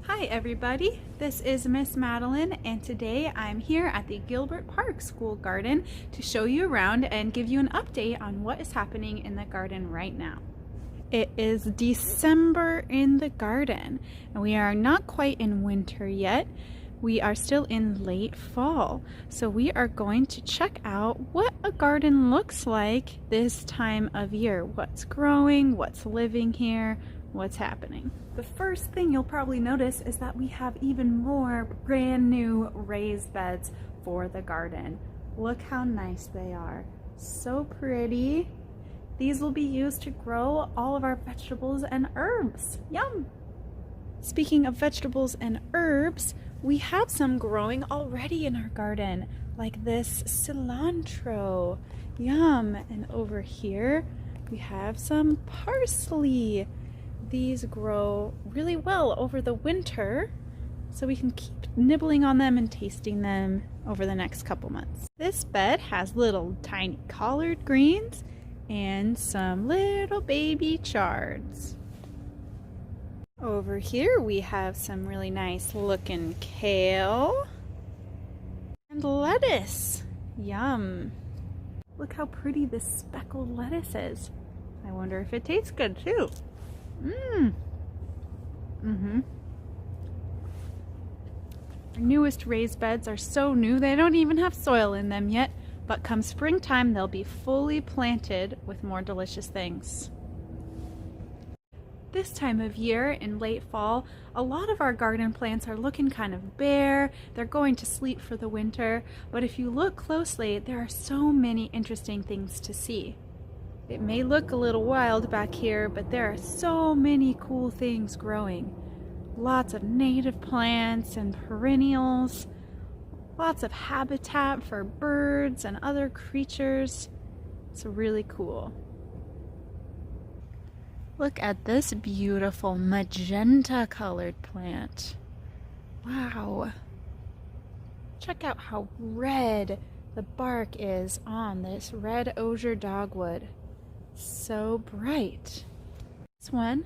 Hi everybody, this is Miss Madeline and today I'm here at the Gilbert Park School Garden to show you around and give you an update on what is happening in the garden right now. It is December in the garden and we are not quite in winter yet. We are still in late fall, so we are going to check out what a garden looks like this time of year. What's growing, what's living here, what's happening. The first thing you'll probably notice is that we have even more brand new raised beds for the garden. Look how nice they are. So pretty. These will be used to grow all of our vegetables and herbs. Yum! Speaking of vegetables and herbs, we have some growing already in our garden, like this cilantro. Yum! And over here we have some parsley. These grow really well over the winter, so we can keep nibbling on them and tasting them over the next couple months. This bed has little tiny collard greens and some little baby chards. Over here we have some really nice looking kale and lettuce. Yum! Look how pretty this speckled lettuce is. I wonder if it tastes good too. Our newest raised beds are so new they don't even have soil in them yet, but come springtime they'll be fully planted with more delicious things. This time of year, in late fall, a lot of our garden plants are looking kind of bare. They're going to sleep for the winter, but if you look closely, there are so many interesting things to see. It may look a little wild back here, but there are so many cool things growing. Lots of native plants and perennials, lots of habitat for birds and other creatures. It's really cool. Look at this beautiful magenta colored plant. Wow. Check out how red the bark is on this red osier dogwood. So bright. This one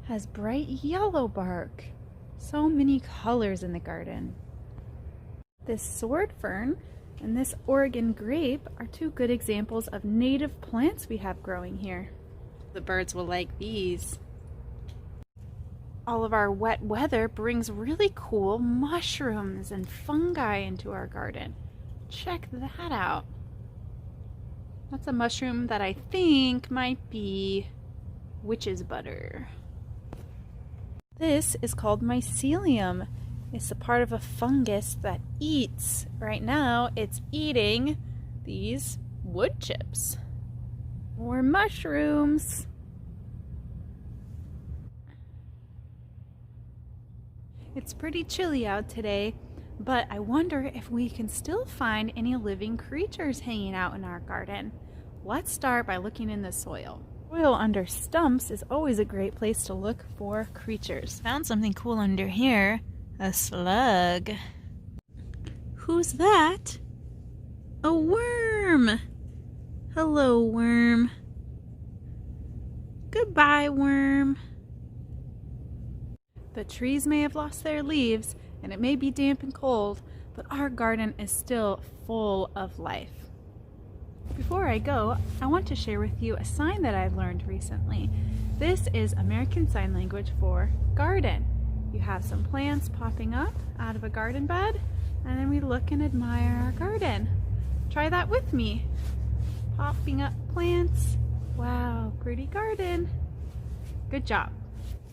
has bright yellow bark. So many colors in the garden. This sword fern and this Oregon grape are two good examples of native plants we have growing here. The birds will like these. All of our wet weather brings really cool mushrooms and fungi into our garden. Check that out. That's a mushroom that I think might be witch's butter. This is called mycelium. It's a part of a fungus that eats. Right now, it's eating these wood chips. More mushrooms. It's pretty chilly out today, but I wonder if we can still find any living creatures hanging out in our garden. Let's start by looking in the soil. Soil under stumps is always a great place to look for creatures. Found something cool under here. A slug. Who's that? A worm! Hello, worm. Goodbye, worm. The trees may have lost their leaves, and it may be damp and cold, but our garden is still full of life. Before I go, I want to share with you a sign that I've learned recently. This is American Sign Language for garden. You have some plants popping up out of a garden bed, and then we look and admire our garden. Try that with me. Popping up plants. Wow, pretty garden. Good job.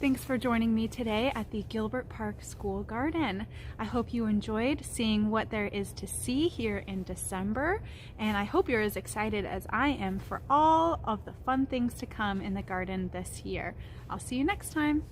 Thanks for joining me today at the Gilbert Park School Garden. I hope you enjoyed seeing what there is to see here in December, and I hope you're as excited as I am for all of the fun things to come in the garden this year. I'll see you next time.